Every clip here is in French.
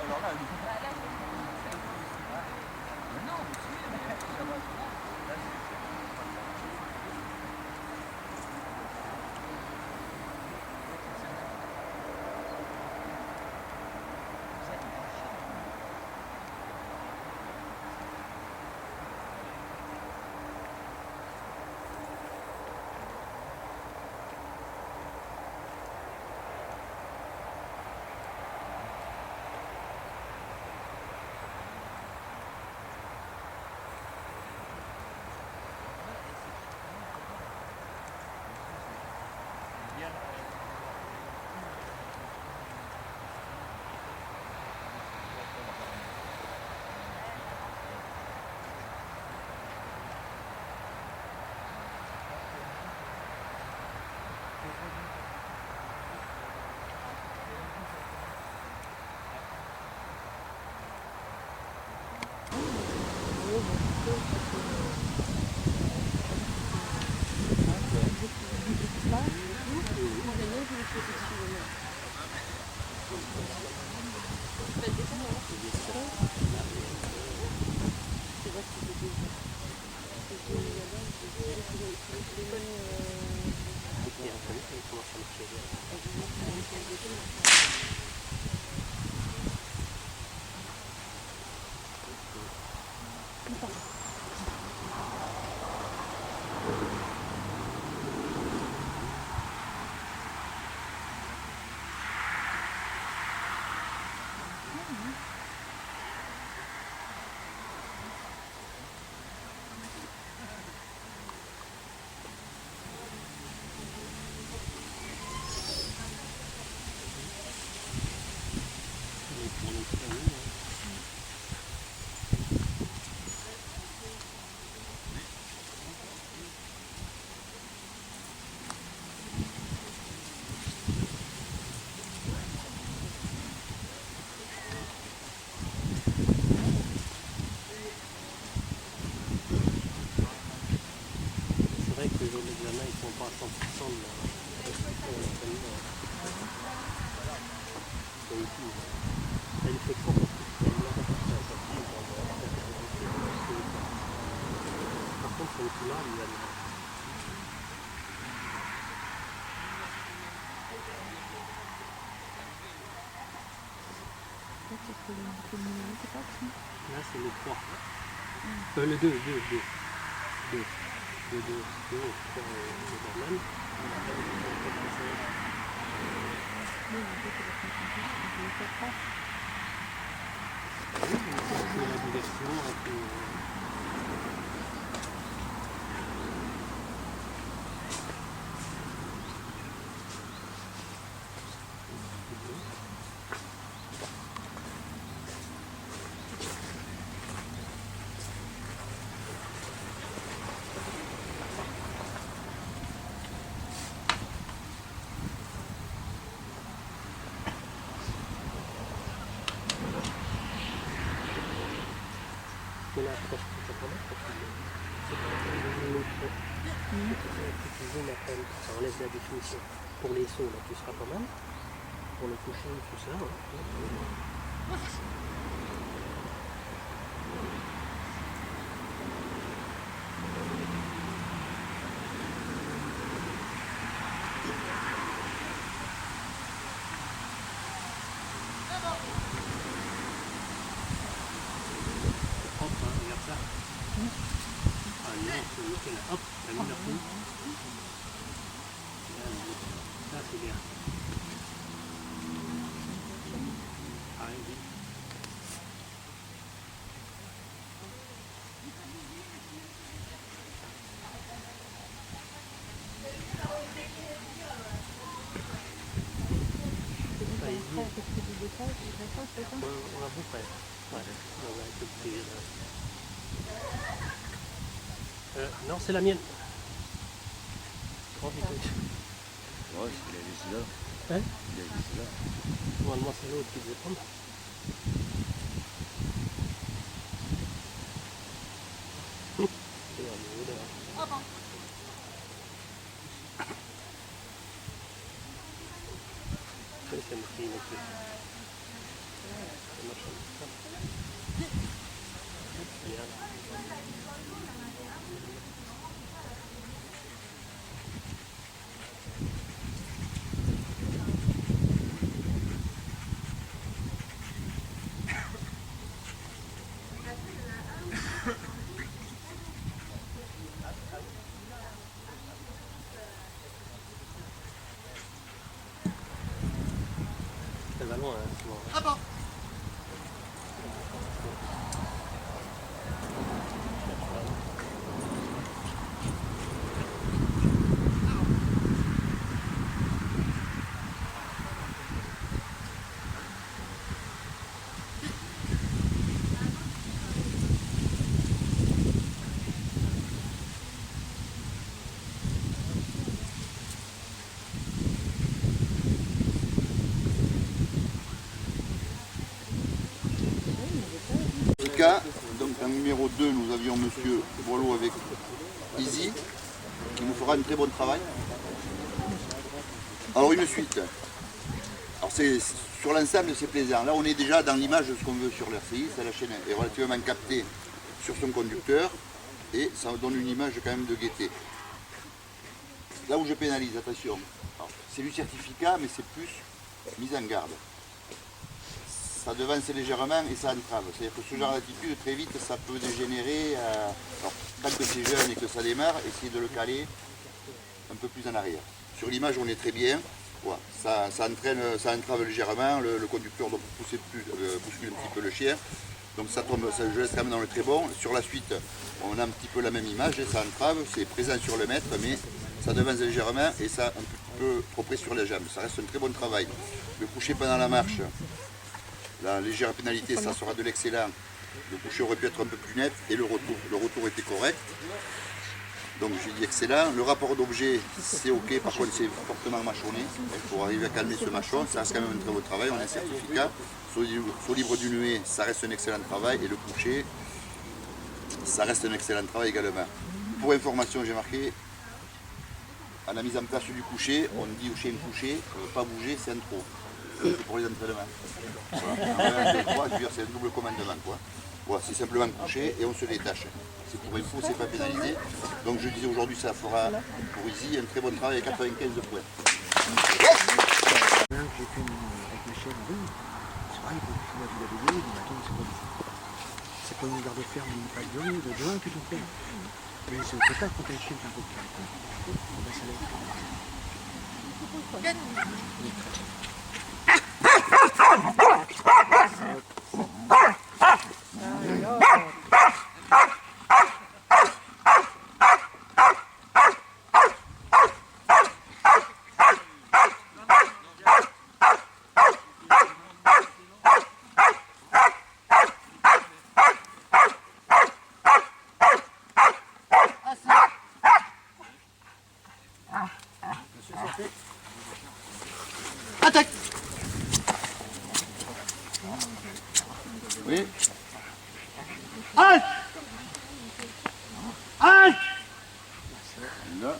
Alors là, Bah, là, je mais non, mais si, mais ça va. Là, c'est vrai que les jours d'examen ils sont pas à 100% de la elle fait quoi par contre son petit là il a là c'est le 3 le 2 normal. C'est la diversion un peu. Mais là, je pense que c'est pas mal parce que ça enlève la définition. Pour les sauts, là, tu seras pas mal. Pour le coucher, tout ça. Hein. Hop, hein, regarde ça. Ah non, c'est nickel. Hop, t'as mis la roue. Là, c'est bien. Ah, oui. On a beau faire. Ouais, on va écouter. Non, c'est la mienne. Oh putain. ouais, il a laissé là. Hein? Il a laissé là. Normalement, c'est l'autre qui devait prendre. C'est une fille, Ça va loin, hein, souvent. Ah bon. Donc en numéro 2, nous avions Monsieur Boileau avec Easy, qui nous fera un très bon travail. Alors une suite. Alors sur l'ensemble, c'est plaisant. Là, on est déjà dans l'image de ce qu'on veut sur l'RCI. La chaîne est relativement captée sur son conducteur et ça donne une image quand même de gaieté. Là où je pénalise, attention, c'est du certificat, mais c'est plus mise en garde. Ça devance légèrement et ça entrave. C'est-à-dire que ce genre d'attitude, très vite, ça peut dégénérer. Alors, quand c'est jeune et que ça démarre, essayez de le caler un peu plus en arrière. Sur l'image, on est très bien. Voilà. Ça entrave légèrement. Le conducteur doit bousculer un petit peu le chien. Donc ça tombe, je laisse quand même dans le très bon. Sur la suite, on a un petit peu la même image. Et ça entrave, c'est présent sur le mètre, mais ça devance légèrement et ça un petit peu trop près sur les jambes. Ça reste un très bon travail. Le coucher pendant la marche. La légère pénalité, ça sera de l'excellent. Le coucher aurait pu être un peu plus net et le retour était correct. Donc j'ai dit excellent. Le rapport d'objet, c'est ok, par contre c'est fortement mâchonné. Pour arriver à calmer ce mâchon, ça reste quand même un très beau travail. On a un certificat. Sur libre du nuet, ça reste un excellent travail. Et le coucher, ça reste un excellent travail également. Pour information, j'ai marqué, à la mise en place du coucher, on dit au chien couché, pas bouger, c'est un trop. C'est pour les entraînements. Voilà. C'est un double commandement. Voilà, c'est simplement couché et on se détache. C'est pour info, c'est pas pénalisé. Donc je disais aujourd'hui, ça fera pour Easy un très bon travail à 95 points. J'ai fait avec ma chaîne, oui, c'est vrai, il faut filmer la vidéo, mais attends, c'est pas une garde ferme, pas de durée, de 1 que tu fais. Mais c'est au total quand t'as une chaîne qui est un peu plus calme. Ben, ça Attaque. Oui. Halte. Halte. Là.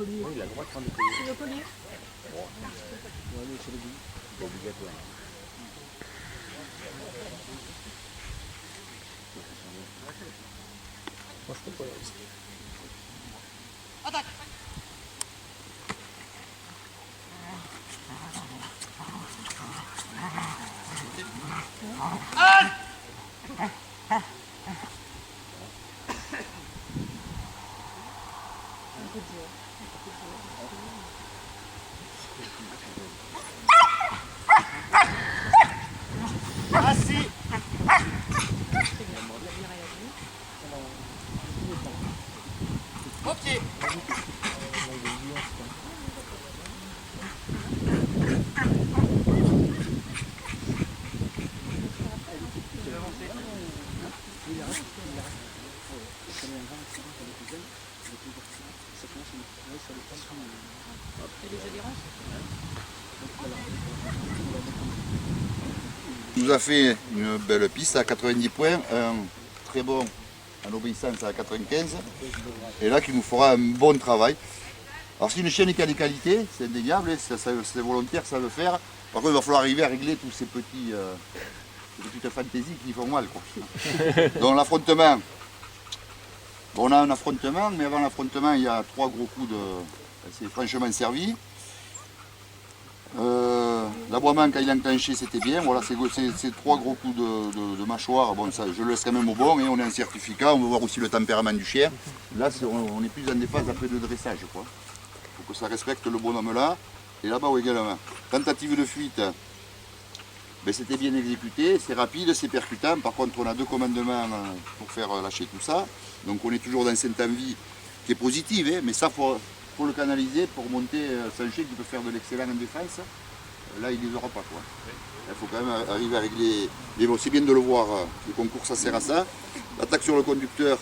Oui, il a le droit de prendre des colliers. Tu veux collier? Ouais, mais c'est obligatoire. Moi, je peux pas. Attaque. Halte. Assis. Au pied. Et les adhérences? Il nous a fait une belle piste à 90 points, un très bon en obéissance à 95, et là qui nous fera un bon travail. Alors si une chaîne qui a des qualités, c'est indéniable, c'est volontaire, ça veut faire. Par contre il va falloir arriver à régler tous ces petites fantaisies qui font mal, quoi. Donc l'affrontement, bon, on a un affrontement, mais avant l'affrontement il y a 3 gros coups de... C'est franchement servi. L'aboiement quand il est enclenché c'était bien, voilà, c'est 3 gros coups de mâchoire, bon, ça, je le laisse quand même au bon, et on a un certificat, on veut voir aussi le tempérament du chien. Là on est plus dans des phases après de dressage, quoi. Il faut que ça respecte le bonhomme là, et là-bas également. Tentative de fuite, ben, c'était bien exécuté, c'est rapide, c'est percutant, par contre on a 2 commandements pour faire lâcher tout ça, donc on est toujours dans cette envie qui est positive, hein, mais ça faut le canaliser pour monter c'est un chien qui peut faire de l'excellent en défense. Là il ne les aura pas, quoi. Il faut quand même arriver à régler. Mais bon, c'est bien de le voir, le concours ça sert à ça. L'attaque sur le conducteur,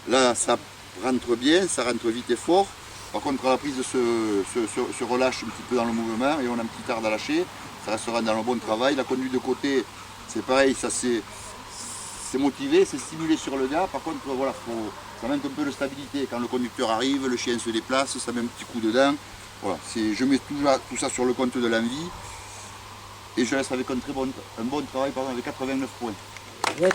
là ça rentre bien, ça rentre vite et fort. Par contre la prise se relâche un petit peu dans le mouvement et on a un petit art à lâcher. Ça restera dans le bon travail. La conduite de côté, c'est pareil, ça c'est motivé, c'est stimulé sur le gars. Par contre voilà, ça manque un peu de stabilité. Quand le conducteur arrive, le chien se déplace, ça met un petit coup dedans. Voilà, je mets tout ça sur le compte de l'envie et je reste avec un bon travail, par exemple avec 89 points. Ouais.